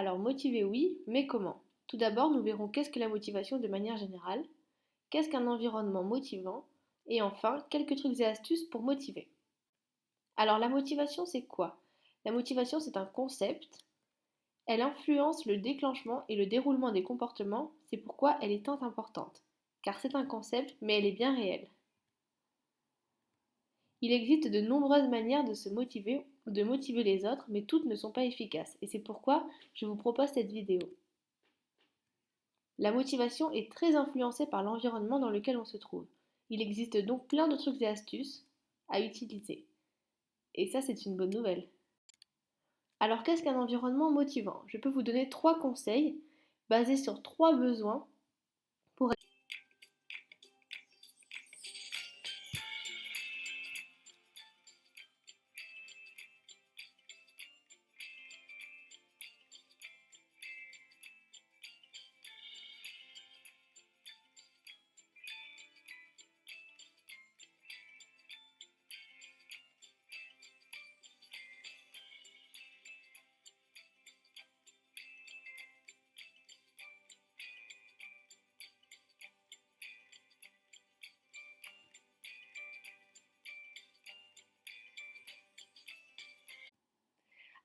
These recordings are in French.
Alors motiver oui, mais comment? Tout d'abord, nous verrons qu'est-ce que la motivation de manière générale, qu'est-ce qu'un environnement motivant, et enfin, quelques trucs et astuces pour motiver. Alors la motivation, c'est quoi? La motivation, c'est un concept. Elle influence le déclenchement et le déroulement des comportements, c'est pourquoi elle est tant importante. Car c'est un concept, mais elle est bien réelle. Il existe de nombreuses manières de se motiver ou de motiver les autres, mais toutes ne sont pas efficaces. Et c'est pourquoi je vous propose cette vidéo. La motivation est très influencée par l'environnement dans lequel on se trouve. Il existe donc plein de trucs et astuces à utiliser. Et ça, c'est une bonne nouvelle. Alors, qu'est-ce qu'un environnement motivant? Je peux vous donner 3 conseils basés sur 3 besoins pour...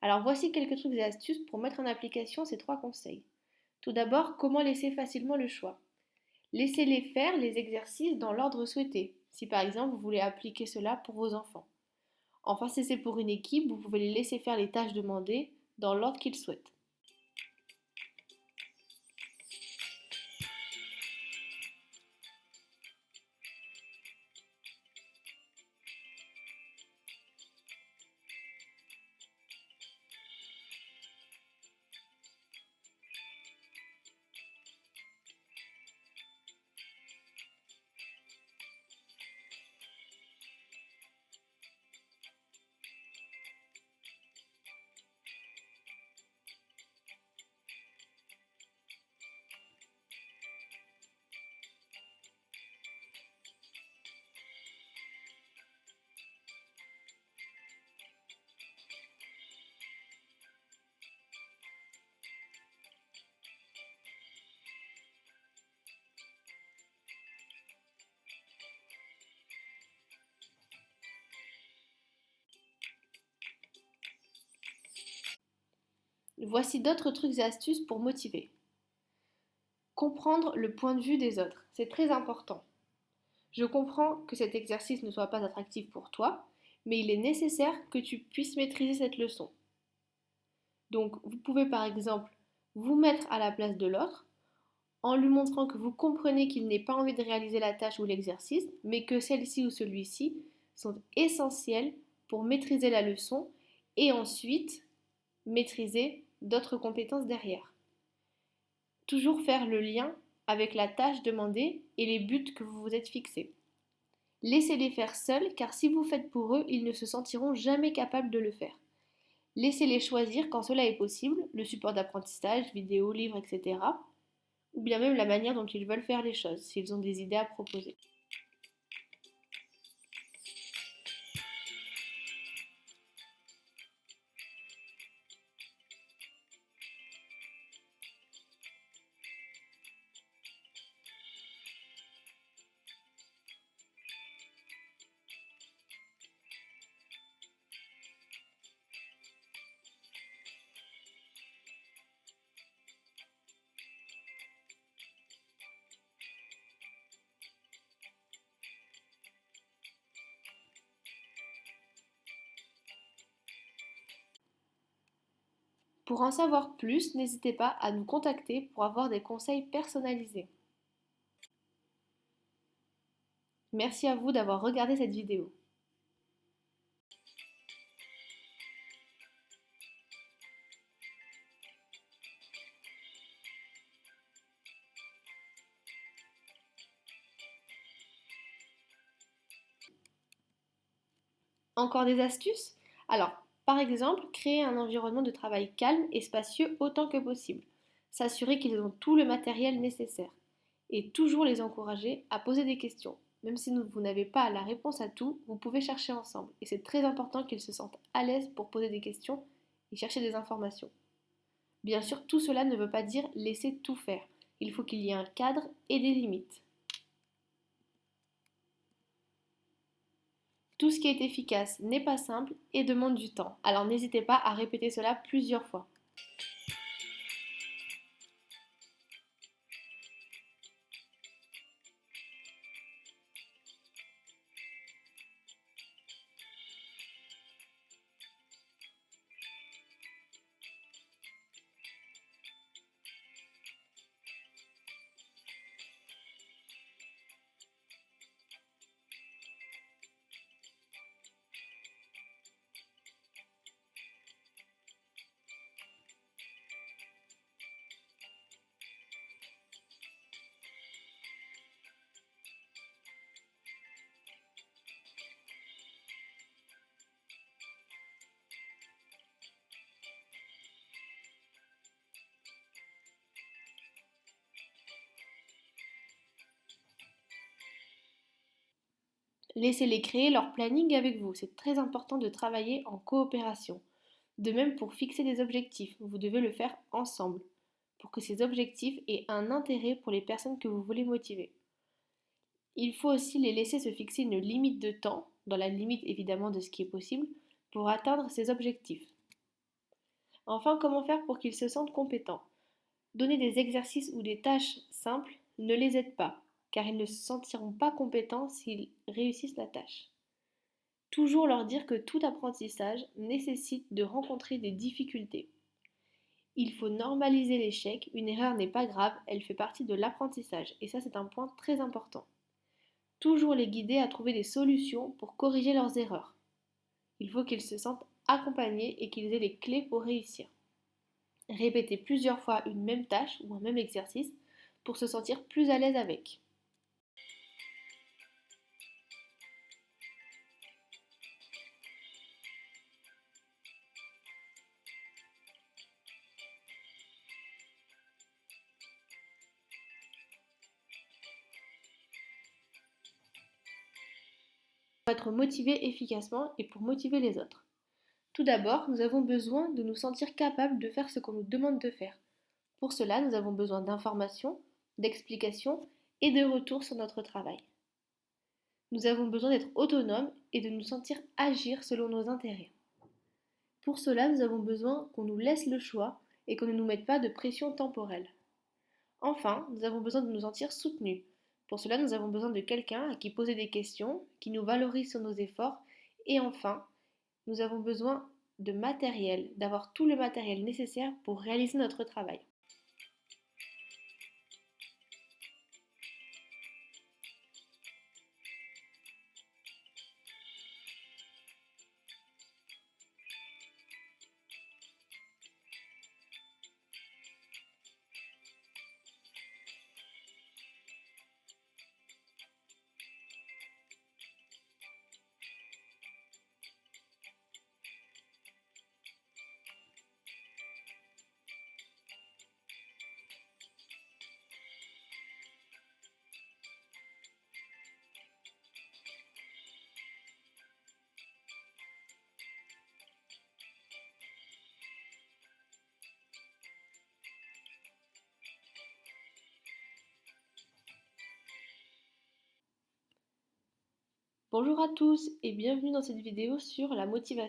Alors, voici quelques trucs et astuces pour mettre en application ces 3 conseils. Tout d'abord, comment laisser facilement le choix? Laissez-les faire les exercices dans l'ordre souhaité, si par exemple vous voulez appliquer cela pour vos enfants. Enfin, si c'est pour une équipe, vous pouvez les laisser faire les tâches demandées dans l'ordre qu'ils souhaitent. Voici d'autres trucs et astuces pour motiver. Comprendre le point de vue des autres, c'est très important. Je comprends que cet exercice ne soit pas attractif pour toi, mais il est nécessaire que tu puisses maîtriser cette leçon. Donc, vous pouvez par exemple vous mettre à la place de l'autre en lui montrant que vous comprenez qu'il n'ait pas envie de réaliser la tâche ou l'exercice, mais que celle-ci ou celui-ci sont essentiels pour maîtriser la leçon et ensuite maîtriser d'autres compétences derrière. Toujours faire le lien avec la tâche demandée et les buts que vous vous êtes fixés. Laissez-les faire seuls car si vous faites pour eux, ils ne se sentiront jamais capables de le faire. Laissez-les choisir quand cela est possible, le support d'apprentissage, vidéo, livre, etc. Ou bien même la manière dont ils veulent faire les choses, s'ils ont des idées à proposer. Pour en savoir plus, n'hésitez pas à nous contacter pour avoir des conseils personnalisés. Merci à vous d'avoir regardé cette vidéo. Encore des astuces? Alors, par exemple, créer un environnement de travail calme et spacieux autant que possible. S'assurer qu'ils ont tout le matériel nécessaire. Et toujours les encourager à poser des questions. Même si vous n'avez pas la réponse à tout, vous pouvez chercher ensemble. Et c'est très important qu'ils se sentent à l'aise pour poser des questions et chercher des informations. Bien sûr, tout cela ne veut pas dire laisser tout faire. Il faut qu'il y ait un cadre et des limites. Tout ce qui est efficace n'est pas simple et demande du temps. Alors n'hésitez pas à répéter cela plusieurs fois. Laissez-les créer leur planning avec vous. C'est très important de travailler en coopération. De même pour fixer des objectifs, vous devez le faire ensemble pour que ces objectifs aient un intérêt pour les personnes que vous voulez motiver. Il faut aussi les laisser se fixer une limite de temps, dans la limite évidemment de ce qui est possible, pour atteindre ces objectifs. Enfin, comment faire pour qu'ils se sentent compétents? Donner des exercices ou des tâches simples ne les aide pas, car ils ne se sentiront pas compétents s'ils réussissent la tâche. Toujours leur dire que tout apprentissage nécessite de rencontrer des difficultés. Il faut normaliser l'échec, une erreur n'est pas grave, elle fait partie de l'apprentissage, et ça c'est un point très important. Toujours les guider à trouver des solutions pour corriger leurs erreurs. Il faut qu'ils se sentent accompagnés et qu'ils aient les clés pour réussir. Répétez plusieurs fois une même tâche ou un même exercice pour se sentir plus à l'aise avec. Pour être motivé efficacement et pour motiver les autres. Tout d'abord, nous avons besoin de nous sentir capables de faire ce qu'on nous demande de faire. Pour cela, nous avons besoin d'informations, d'explications et de retours sur notre travail. Nous avons besoin d'être autonomes et de nous sentir agir selon nos intérêts. Pour cela, nous avons besoin qu'on nous laisse le choix et qu'on ne nous mette pas de pression temporelle. Enfin, nous avons besoin de nous sentir soutenus. Pour cela, nous avons besoin de quelqu'un à qui poser des questions, qui nous valorise sur nos efforts. Et enfin, nous avons besoin de matériel, d'avoir tout le matériel nécessaire pour réaliser notre travail. Bonjour à tous et bienvenue dans cette vidéo sur la motivation.